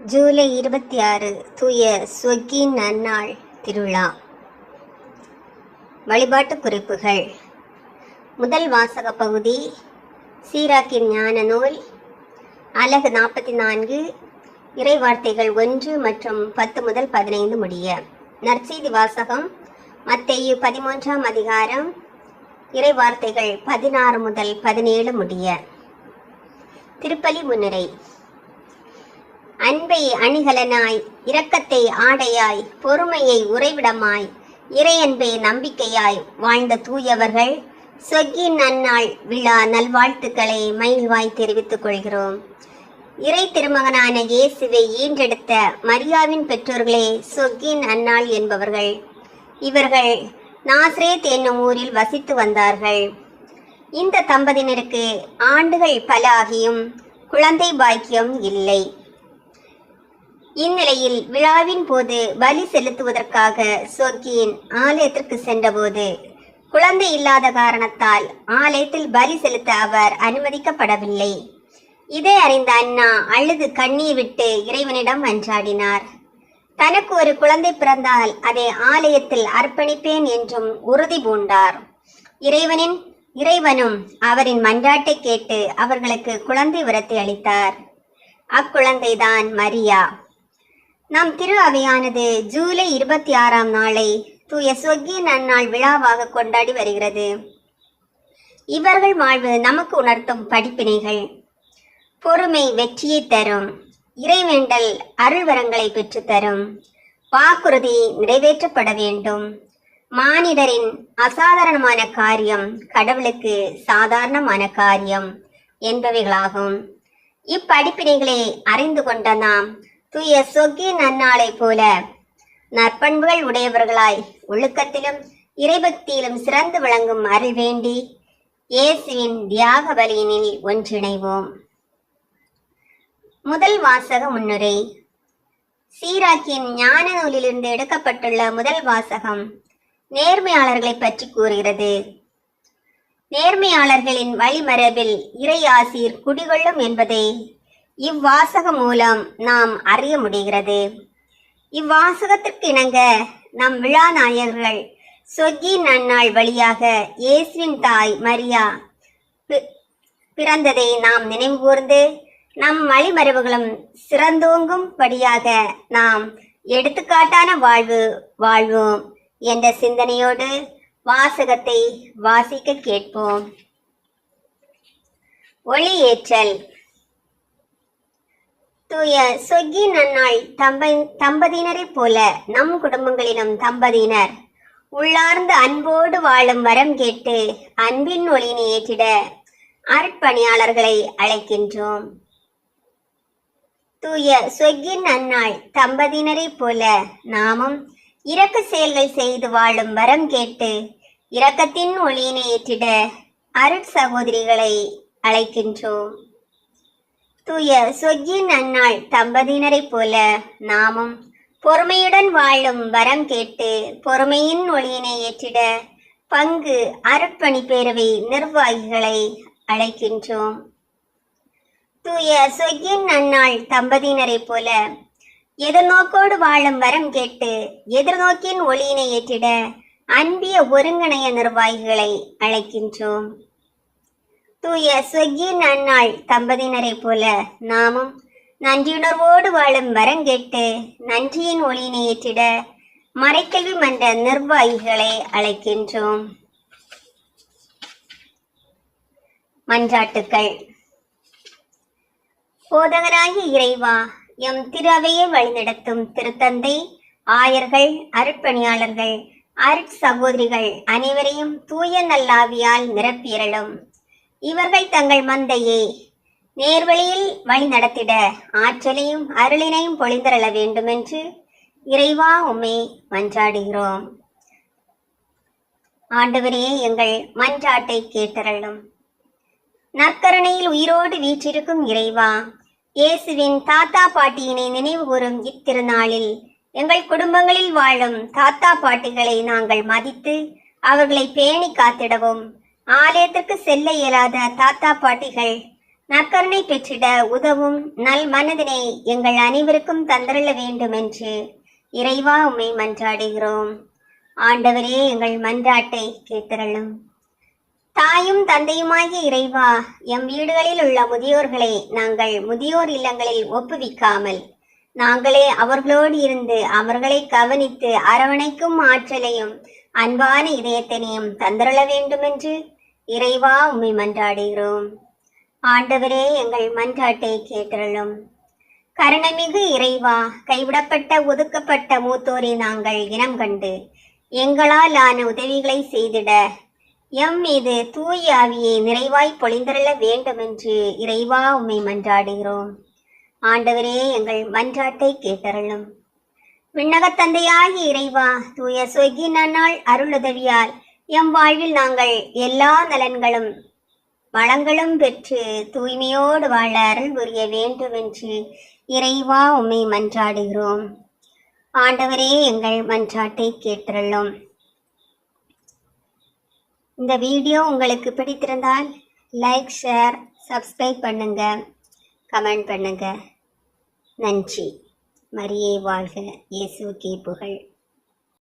ஜூலை 26 தூய சொக்கின் நன்னாள் திருவிழா. வழிபாட்டு குறிப்புகள். முதல் வாசக பகுதி சீராக்கின் ஞான நூல், அலகு 44, இறைவார்த்தைகள் 1 மற்றும் 10 முதல் 15 முடிய. நற்செய்தி வாசகம் மத்தேயு 13ஆம் அதிகாரம், இறைவார்த்தைகள் 16 முதல் 17 முடிய. திருப்பலி முன்னுரை. அன்பை அணிகலனாய், இரக்கத்தை ஆடையாய், பொறுமையை உறைவிடமாய், இறையன்பை நம்பிக்கையாய் வாழ்ந்த தூயவர்கள் சொக்கின் நன்னாள் விழா நல்வாழ்த்துக்களை மகிழ்வாய் தெரிவித்துக் கொள்கிறோம். இறை திருமகனான இயேசுவை ஈன்றெடுத்த மரியாவின் பெற்றோர்களே சொக்கின் நன்னாள் என்பவர்கள். இவர்கள் நாசரேத் என்னும் ஊரில் வசித்து வந்தார்கள். இந்த தம்பதியினருக்கு ஆண்டுகள் பல ஆகியும் குழந்தை பாக்கியம் இல்லை. இந்நிலையில் விழாவின் போது பலி செலுத்துவதற்காக சொக்கின் ஆலயத்திற்கு சென்றபோது குழந்தை இல்லாத காரணத்தால் ஆலயத்தில் பலி செலுத்த அவர் அனுமதிக்கப்படவில்லை. இதை அறிந்த அண்ணா அழுது கண்ணீர் விட்டு இறைவனிடம் மன்றாடினார். தனக்கு ஒரு குழந்தை பிறந்தால் அதை ஆலயத்தில் அர்ப்பணிப்பேன் என்றும் உறுதி பூண்டார். இறைவனும் அவரின் மன்றாட்டை கேட்டு அவர்களுக்கு குழந்தை வரத்தை அளித்தார். அக்குழந்தைதான் மரியா. நம் திரு அவையானது ஜூலை 26ஆம் நாளை தூய சொக்கின் நன்னாள் விழாவாக கொண்டாடி வருகிறது. இவர்கள் வாழ்வு நமக்கு உணர்த்தும் படிப்பினைகள். பொறுமை வெற்றியை தரும். இறைவேண்டல் அருள்வரங்களை பெற்று தரும். வாக்குறுதி நிறைவேற்றப்பட வேண்டும். மானிடரின் அசாதாரணமான காரியம் கடவுளுக்கு சாதாரணமான காரியம் என்பவைகளாகும். இப்படிப்பினைகளை அறிந்து கொண்ட நாம் தூய சொக்கின் நன்னாளை போல நற்பண்புகள் உடையவர்களாய் ஒழுக்கத்திலும் இறைபக்தியிலும் சிறந்து விளங்கும் அருள் வேண்டி இயேசுவின் தியாக பலியினில் ஒன்றிணைவோம். முதல் வாசக முன்னுரை. சீராக்கின் ஞான நூலிலிருந்து எடுக்கப்பட்டுள்ள முதல் வாசகம் நேர்மையாளர்களை பற்றி கூறுகிறது. நேர்மையாளர்களின் வழிமரபில் இறை ஆசீர் குடிகொள்ளும் என்பதை இவ்வாசகம் மூலம் நாம் அறிய முடிகிறது. இவ்வாசகத்திற்கு இணங்க நம் விழா நாயகர்கள் சொக்கின் நன்னாள் வழியாக இயேசுவின் தாய் மரியா பிறந்ததை நாம் நினைவுகூர்ந்து நம் வழிமரபுகளும் சிறந்தோங்கும் படியாக நாம் எடுத்துக்காட்டான வாழ்வு வாழ்வோம் என்ற சிந்தனையோடு வாசகத்தை வாசிக்க கேட்போம். ஒளியேற்றல். தூய சொக்கின் நன்னாள் தம்பதியினரை போல நம் குடும்பங்களிலும் தம்பதியினர் உள்ளார்ந்த அன்போடு வாழும் வரம் கேட்டு அன்பின் ஒளியினை ஏற்றிட அர்ப்பணியாளர்களை அழைக்கின்றோம். தூய சொக்கின் நன்னாள் தம்பதியினரை போல நாமும் இரக்க செயல்கள் செய்து வாழும் வரம் கேட்டு இரக்கத்தின் ஒளியினை ஏற்றிட அருட்சகோதரிகளை அழைக்கின்றோம். தூய சொக்கின் நன்னாள் தம்பதியினரை போல நாமும் பொறுமையுடன் வாழும் வரம் கேட்டு பொறுமையின் ஒளியினை ஏற்றிட பங்கு அருட்பணி பேரவை நிர்வாகிகளை அழைக்கின்றோம். தூய சொக்கின் நன்னாள் தம்பதியினரை போல எதிர்நோக்கோடு வாழும் வரம் கேட்டு எதிர்நோக்கின் ஒளியினை ஏற்றிட அன்பிய ஒருங்கிணைய நிர்வாகிகளை அழைக்கின்றோம். தூய சொக்கின் நன்னாள் தம்பதியினரை போல நாமும் நன்றியுணர்வோடு வாழும் வரம் கேட்டு நன்றியின் ஒளியினை ஏற்றிட மறைக்கல்வி மன்ற நிர்வாகிகளை அழைக்கின்றோம். மன்றாட்டுக்கள். போதகராகி இறைவா, எம் திரு அவையை வழிநடத்தும் திருத்தந்தை, ஆயர்கள், அருட்பணியாளர்கள், அருட்சகோதரிகள் அனைவரையும் தூய நல்லாவியால் நிரப்பியறலும். இவர்கள் தங்கள் மந்தையை நேர்வழியில் வழி நடத்திட ஆற்றலையும் அருளினையும் பொழிந்தரள வேண்டுமென்று இறைவா உம்மை மன்றாடுகிறோம். ஆண்டவரே, எங்கள் மன்றாட்டை கேட்டரலும். நற்கருணையில் உயிரோடு வீற்றிருக்கும் இறைவா, இயேசுவின் தாத்தா பாட்டியினை நினைவு கூறும் இத்திருநாளில் எங்கள் குடும்பங்களில் வாழும் தாத்தா பாட்டிகளை நாங்கள் மதித்து அவர்களை பேணி காத்திடவும், ஆலயத்திற்கு செல்ல இயலாத தாத்தா பாட்டிகள் நற்கருணை பெற்றிட உதவும் நல் மனதினை எங்கள் அனைவருக்கும் தந்தருள வேண்டும் என்று இறைவா உம்மை மன்றாடுகிறோம். ஆண்டவரே, எங்கள் மன்றாட்டை கேட்டருளும். தாயும் தந்தையுமாகிய இறைவா, எம் வீடுகளில் உள்ள முதியோர்களை நாங்கள் முதியோர் இல்லங்களில் ஒப்புவிக்காமல் நாங்களே அவர்களோடு இருந்து அவர்களை கவனித்து அரவணைக்கும் ஆற்றலையும் அன்பான இதயத்தினையும் தந்தருள வேண்டுமென்று இறைவா உம்மை மன்றாடுகிறோம். ஆண்டவரே, எங்கள் மன்றாட்டை கேட்டருளும். கருணைமிகு இறைவா, கைவிடப்பட்ட ஒதுக்கப்பட்ட மூத்தோரை நாங்கள் இனம் கண்டு எங்களால் ஆன உதவிகளை செய்திட எம் மீது தூய ஆவியை நிறைவாய் பொழிந்தருள வேண்டுமென்று இறைவா உம்மை மன்றாடுகிறோம். ஆண்டவரே, எங்கள் மன்றாட்டை கேட்டருளும். விண்ணகத் தந்தையாகிய இறைவா, தூய சொகினால் அருளுதவியால் எம் வாழ்வில் நாங்கள் எல்லா நலன்களும் வளங்களும் பெற்று தூய்மையோடு வாழ அருள் புரிய வேண்டுமென்று இறைவா உம்மை மன்றாடுகிறோம். ஆண்டவரே, எங்கள் மன்றாட்டை கேட்டருளும். இந்த வீடியோ உங்களுக்கு பிடித்திருந்தால் லைக், ஷேர், சப்ஸ்கிரைப் பண்ணுங்க, கமெண்ட் பண்ணுங்க. நன்றி. மரியே வாழ்க, இயேசுவுக்கே புகழ்.